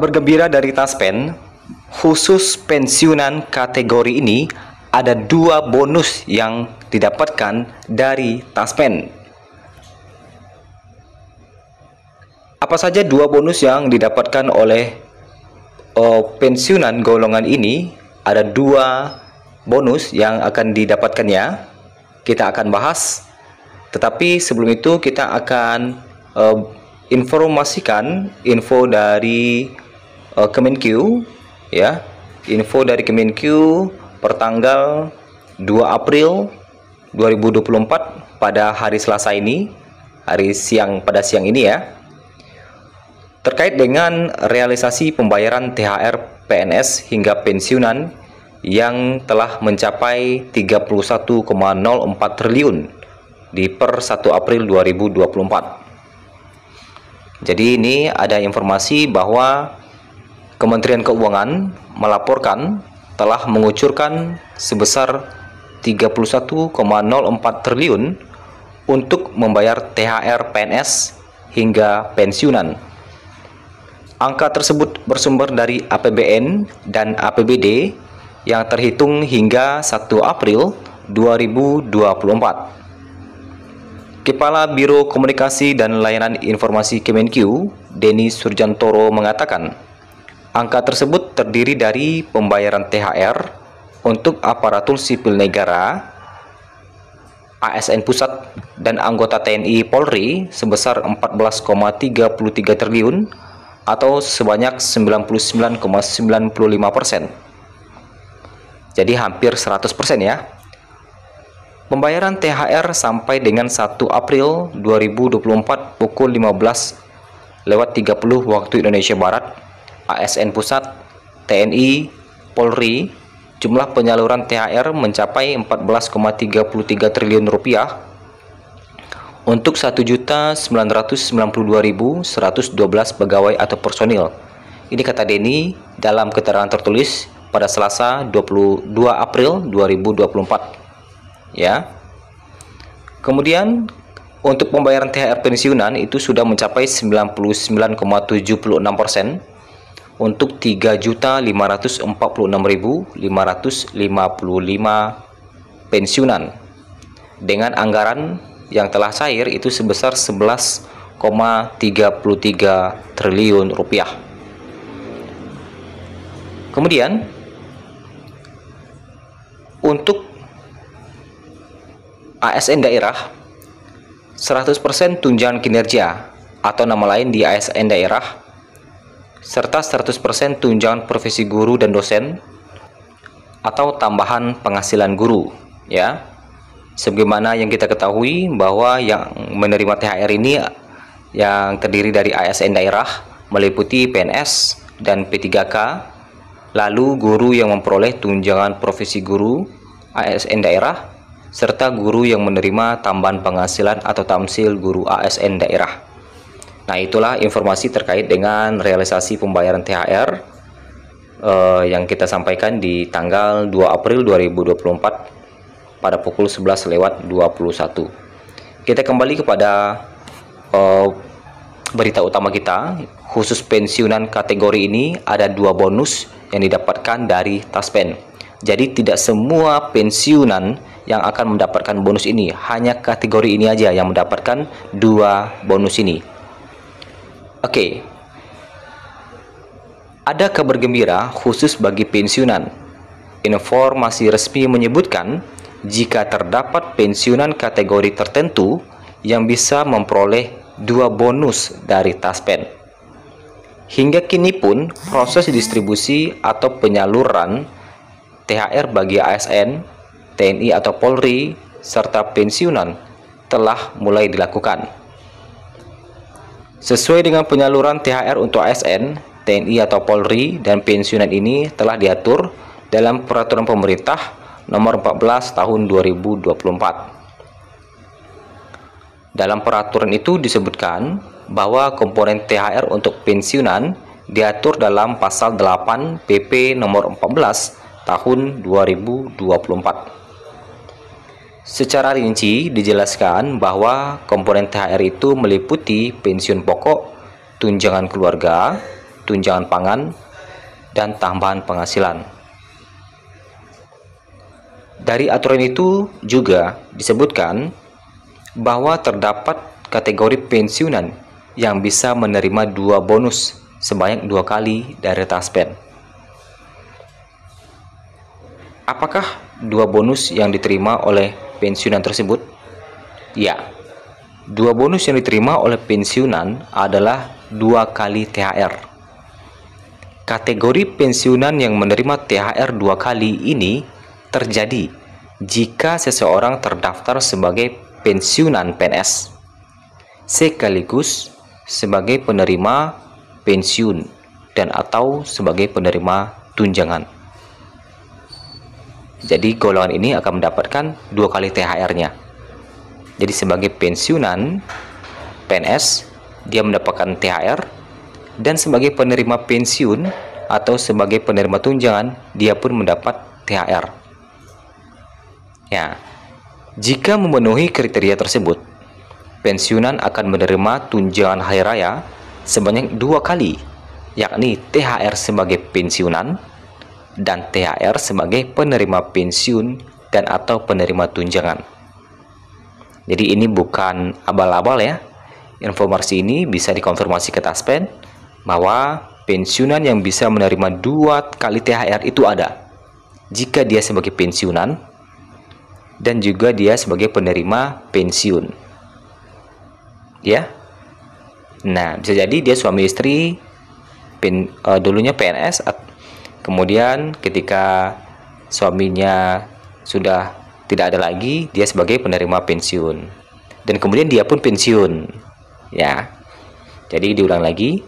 Kabar gembira dari Taspen, khusus pensiunan kategori ini ada 2 bonus yang didapatkan dari Taspen. Apa saja 2 bonus yang didapatkan oleh pensiunan golongan ini? Ada 2 bonus yang akan didapatkannya. Kita akan bahas. Tetapi sebelum itu kita akan informasikan info dari Kemenq, ya. Info dari Kemenq pertanggal 2 April 2024 pada hari Selasa ini, pada siang ini ya. Terkait dengan realisasi pembayaran THR PNS hingga pensiunan yang telah mencapai 31,04 triliun di per 1 April 2024. Jadi ini ada informasi bahwa Kementerian Keuangan melaporkan telah mengucurkan sebesar 31,04 triliun untuk membayar THR PNS hingga pensiunan. Angka tersebut bersumber dari APBN dan APBD yang terhitung hingga 1 April 2024. Kepala Biro Komunikasi dan Layanan Informasi Kemenq, Denny Surjantoro mengatakan, angka tersebut terdiri dari pembayaran THR untuk aparatur sipil negara, ASN pusat, dan anggota TNI Polri sebesar 14,33 triliun atau sebanyak 99,95%. Jadi hampir 100% ya. Pembayaran THR sampai dengan 1 April 2024 pukul 15.30 waktu Indonesia Barat, ASN Pusat, TNI, Polri, jumlah penyaluran THR mencapai 14,33 triliun rupiah untuk 1.992.112 pegawai atau personil. Ini kata Denny dalam keterangan tertulis pada Selasa 22 April 2024. Ya. Kemudian untuk pembayaran THR pensiunan itu sudah mencapai 99,76% untuk 3.546.555 pensiunan dengan anggaran yang telah cair itu sebesar 11,33 triliun rupiah. Kemudian untuk ASN daerah 100% tunjangan kinerja atau nama lain di ASN daerah serta 100% tunjangan profesi guru dan dosen atau tambahan penghasilan guru ya. Sebagaimana yang kita ketahui bahwa yang menerima THR ini yang terdiri dari ASN daerah meliputi PNS dan P3K, lalu guru yang memperoleh tunjangan profesi guru ASN daerah serta guru yang menerima tambahan penghasilan atau tamsil guru ASN daerah. Nah, itulah informasi terkait dengan realisasi pembayaran THR yang kita sampaikan di tanggal 2 April 2024 pada pukul 11.21. Kita kembali kepada berita utama kita. Khusus pensiunan kategori ini ada 2 bonus yang didapatkan dari Taspen. Jadi tidak semua pensiunan yang akan mendapatkan bonus ini, hanya kategori ini aja yang mendapatkan 2 bonus ini. Oke. Ada kabar gembira khusus bagi pensiunan. Informasi resmi menyebutkan jika terdapat pensiunan kategori tertentu yang bisa memperoleh 2 bonus dari Taspen. Hingga kini pun proses distribusi atau penyaluran THR bagi ASN, TNI atau Polri, serta pensiunan telah mulai dilakukan. Sesuai dengan penyaluran THR untuk ASN, TNI atau Polri, dan pensiunan ini telah diatur dalam Peraturan Pemerintah Nomor 14 Tahun 2024. Dalam peraturan itu disebutkan bahwa komponen THR untuk pensiunan diatur dalam Pasal 8 PP Nomor 14 Tahun 2024. Secara rinci dijelaskan bahwa komponen THR itu meliputi pensiun pokok, tunjangan keluarga, tunjangan pangan, dan tambahan penghasilan. Dari aturan itu juga disebutkan bahwa terdapat kategori pensiunan yang bisa menerima 2 bonus sebanyak 2 kali dari taspen. Apakah 2 bonus yang diterima oleh pensiunan tersebut? Ya, 2 bonus yang diterima oleh pensiunan adalah 2 kali THR. Kategori pensiunan yang menerima THR 2 kali ini terjadi jika seseorang terdaftar sebagai pensiunan PNS sekaligus sebagai penerima pensiun dan atau sebagai penerima tunjangan. Jadi golongan ini akan mendapatkan 2 kali THR-nya. Jadi sebagai pensiunan PNS dia mendapatkan THR, dan sebagai penerima pensiun atau sebagai penerima tunjangan dia pun mendapat THR. Ya, jika memenuhi kriteria tersebut, pensiunan akan menerima tunjangan hari raya sebanyak 2 kali, yakni THR sebagai pensiunan dan THR sebagai penerima pensiun dan atau penerima tunjangan. Jadi ini bukan abal-abal ya. Informasi ini bisa dikonfirmasi ke Taspen bahwa pensiunan yang bisa menerima 2 kali THR itu ada jika dia sebagai pensiunan dan juga dia sebagai penerima pensiun. Ya. Nah, bisa jadi dia suami istri dulunya PNS, kemudian ketika suaminya sudah tidak ada lagi, dia sebagai penerima pensiun. Dan kemudian dia pun pensiun. Ya. Jadi diulang lagi,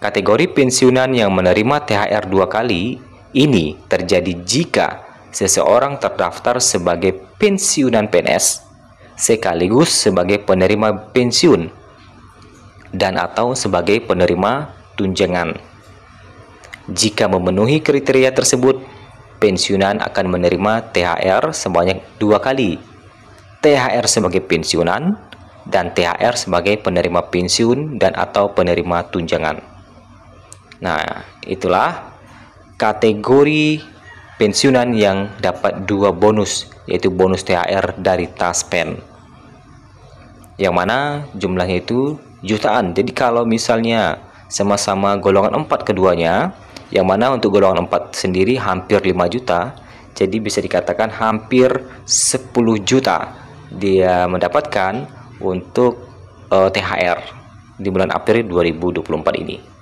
kategori pensiunan yang menerima THR 2 kali ini terjadi jika seseorang terdaftar sebagai pensiunan PNS sekaligus sebagai penerima pensiun dan atau sebagai penerima tunjangan. Jika memenuhi kriteria tersebut, pensiunan akan menerima THR sebanyak 2 kali. THR sebagai pensiunan dan THR sebagai penerima pensiun dan atau penerima tunjangan. Nah, itulah kategori pensiunan yang dapat 2 bonus, yaitu bonus THR dari Taspen, yang mana jumlahnya itu jutaan. Jadi kalau misalnya sama-sama golongan 4 keduanya, yang mana untuk golongan 4 sendiri hampir 5 juta, jadi bisa dikatakan hampir 10 juta dia mendapatkan untuk THR di bulan April 2024 ini.